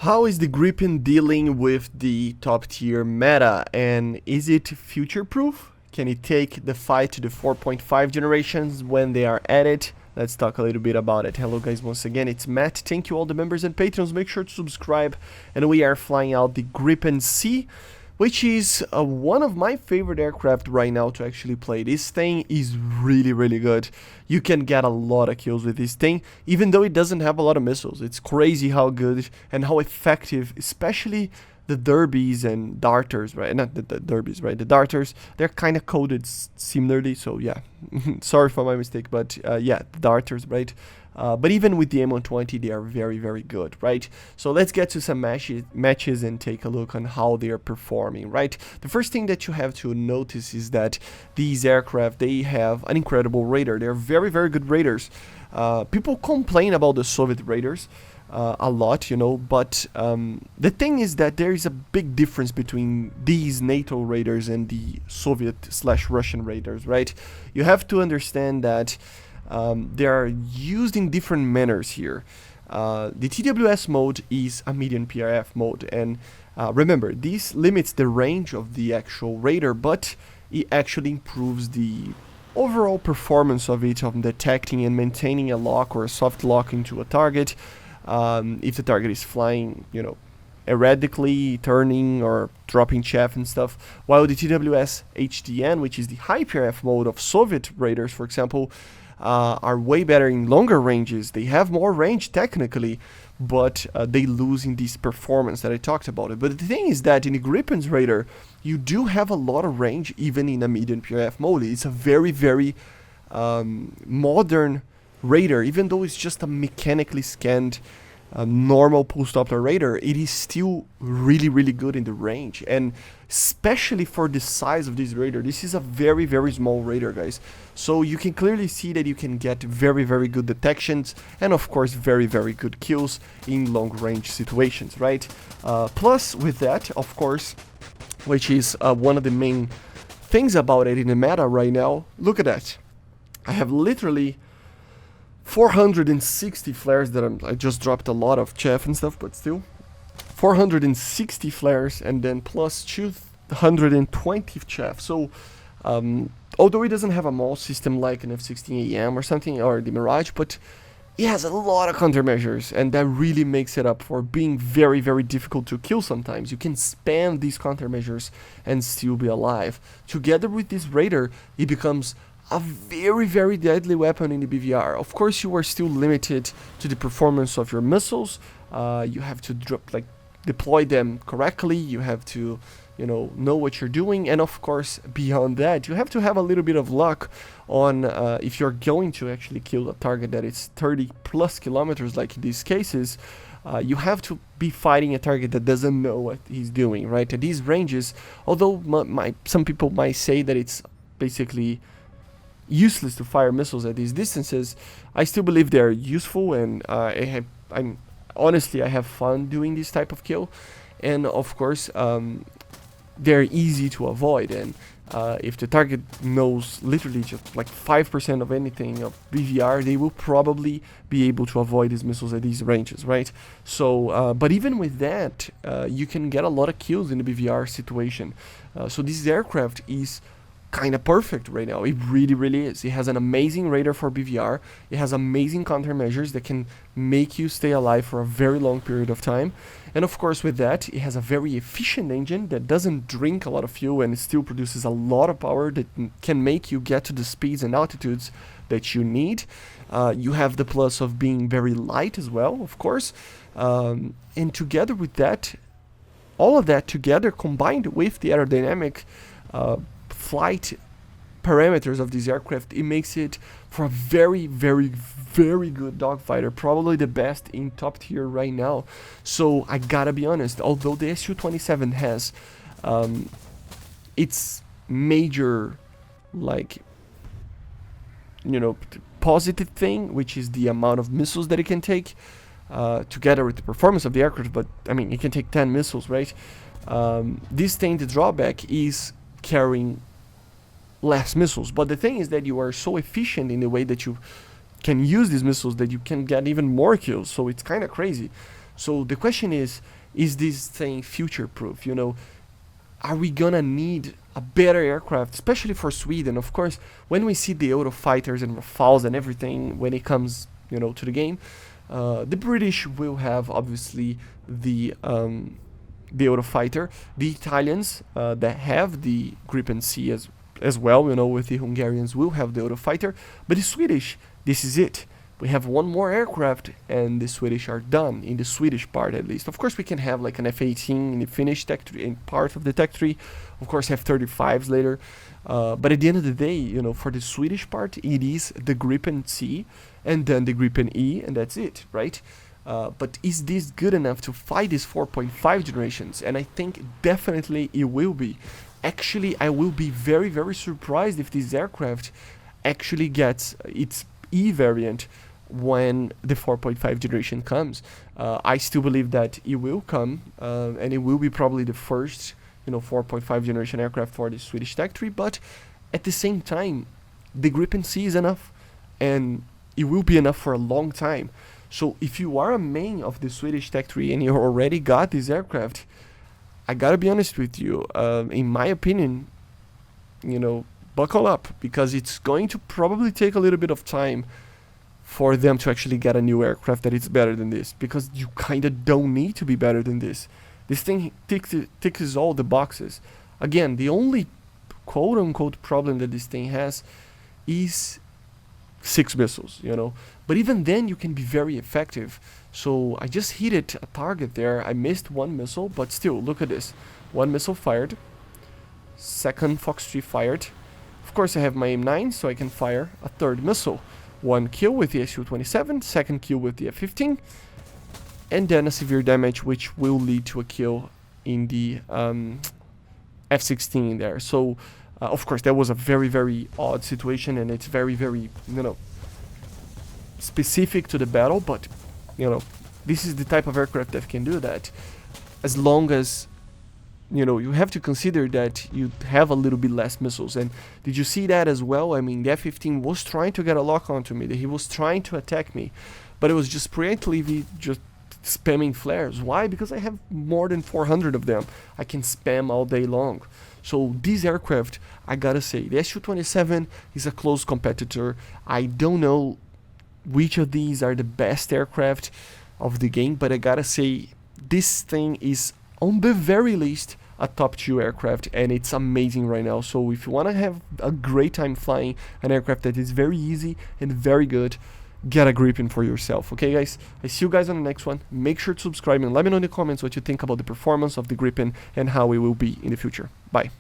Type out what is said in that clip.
How is the Gripen dealing with the top tier meta, and is it future proof? Can it take the fight to the 4.5 generations when they are at it? Let's talk a little bit about it. Hello guys, once again it's Matt. Thank you all the members and patrons, make sure to subscribe. And we are flying out the Gripen C, which is one of my favorite aircraft right now to actually play. This thing is really good. You can get a lot of kills with this thing, even though it doesn't have a lot of missiles. It's crazy how good and how effective, especially the derbies and darters, right? Not the derbies, right? The darters, they're kind of coded similarly, so yeah. Sorry for my mistake, but yeah, the darters, right? But even with the M120, they are very good, right? So let's get to some matches and take a look on how they are performing, right? The first thing that you have to notice is that these aircraft, they have an incredible radar. They're very good radars. People complain about the Soviet radars a lot, you know, but the thing is that there is a big difference between these NATO radars and the Soviet/Russian radars, right? You have to understand that they are used in different manners here. The TWS mode is a medium PRF mode, and remember, this limits the range of the actual radar, but it actually improves the overall performance of it, of detecting and maintaining a lock or a soft lock into a target. If the target is flying, you know, erratically, turning or dropping chaff and stuff, while the TWS HDN, which is the high PRF mode of Soviet radars, for example, are way better in longer ranges. They have more range technically, but they lose in this performance that I talked about. But the thing is that in the Gripen's radar, you do have a lot of range even in a medium PRF mode. It's a very modern radar, even though it's just a mechanically scanned normal pulse Doppler radar. It is still really good in the range, and especially for the size of this radar. This is a very small radar, guys, so you can clearly see that you can get very good detections and of course very good kills in long range situations, right? Plus with that, of course, which is one of the main things about it in the meta right now, look at that. I have literally 460 flares that I just dropped a lot of chaff and stuff, but still 460 flares, and then plus 220 chaff. So although it doesn't have a maul system like an F-16AM or something, or the Mirage, but it has a lot of countermeasures, and that really makes it up for being very difficult to kill sometimes. You can spam these countermeasures and still be alive. Together with this radar, it becomes a very deadly weapon in the BVR. Of course, you are still limited to the performance of your missiles. You have to deploy them correctly. You have to, you know what you're doing, and of course, beyond that, you have to have a little bit of luck on if you're going to actually kill a target that is 30+ kilometers, like in these cases. You have to be fighting a target that doesn't know what he's doing, right? At these ranges, although some people might say that it's basically useless to fire missiles at these distances, I still believe they're useful, and honestly I have fun doing this type of kill, and of course they're easy to avoid, and if the target knows literally just like 5% of anything of BVR, they will probably be able to avoid these missiles at these ranges, right? So but even with that, you can get a lot of kills in the BVR situation. So this aircraft is kind of perfect right now. It really is. It has an amazing radar for BVR. It has amazing countermeasures that can make you stay alive for a very long period of time. And of course, with that, it has a very efficient engine that doesn't drink a lot of fuel, and it still produces a lot of power that can make you get to the speeds and altitudes that you need. You have the plus of being very light as well, of course. And together with that, all of that together, combined with the aerodynamic flight parameters of this aircraft, it makes it for a very good dogfighter, probably the best in top tier right now. So I gotta be honest, although the Su-27 has its major, like, you know, positive thing, which is the amount of missiles that it can take, together with the performance of the aircraft, but I mean, it can take 10 missiles, right? This thing, the drawback is carrying less missiles, but the thing is that you are so efficient in the way that you can use these missiles that you can get even more kills, so it's kind of crazy. So the question is this thing future-proof? You know, are we gonna need a better aircraft, especially for Sweden? Of course, when we see the Eurofighters and Rafales and everything, when it comes, you know, to the game, the British will have obviously the Eurofighter, the Italians that have the Gripen C as well, you know, with the Hungarians will have the Eurofighter, but the Swedish, this is it. We have one more aircraft and the Swedish are done, in the Swedish part at least. Of course we can have like an F-18 in the Finnish tech tree, in part of the tech tree, of course F-35s later, but at the end of the day, you know, for the Swedish part, it is the Gripen C and then the Gripen E, and that's it, right? But is this good enough to fight these 4.5 generations? And I think definitely it will be. Actually, I will be very, very surprised if this aircraft actually gets its E variant when the 4.5 generation comes. I still believe that it will come, and it will be probably the first, you know, 4.5 generation aircraft for the Swedish tech tree, but at the same time, the Gripen C is enough, and it will be enough for a long time. So if you are a main of the Swedish tech tree and you already got this aircraft, I gotta be honest with you, in my opinion, you know, buckle up, because it's going to probably take a little bit of time for them to actually get a new aircraft that is better than this, because you kind of don't need to be better than this. This thing ticks all the boxes. Again, the only quote-unquote problem that this thing has is 6 missiles, you know, but even then you can be very effective. So I just hit a target there. I missed 1 missile, but still, look at this. 1 missile fired, 2nd Fox 3 fired. Of course I have my M9, so I can fire a 3rd missile. 1 kill with the Su-27, 2nd kill with the F-15, and then a severe damage which will lead to a kill in the F-16 there. So of course that was a very, very odd situation, and it's very, very, you know, specific to the battle, but you know, this is the type of aircraft that can do that, as long as, you know, you have to consider that you have a little bit less missiles. And did you see that as well? I mean, the F-15 was trying to get a lock onto me, he was trying to attack me, but it was just preemptively just spamming flares. Why? Because I have more than 400 of them. I can spam all day long. So this aircraft, I gotta say, the Su-27 is a close competitor. I don't know which of these are the best aircraft of the game, but I gotta say, this thing is on the very least a top 2 aircraft, and it's amazing right now. So if you want to have a great time flying an aircraft that is very easy and very good, get a Gripen for yourself. Okay guys, I see you guys on the next one. Make sure to subscribe and let me know in the comments what you think about the performance of the Gripen and how it will be in the future. Bye.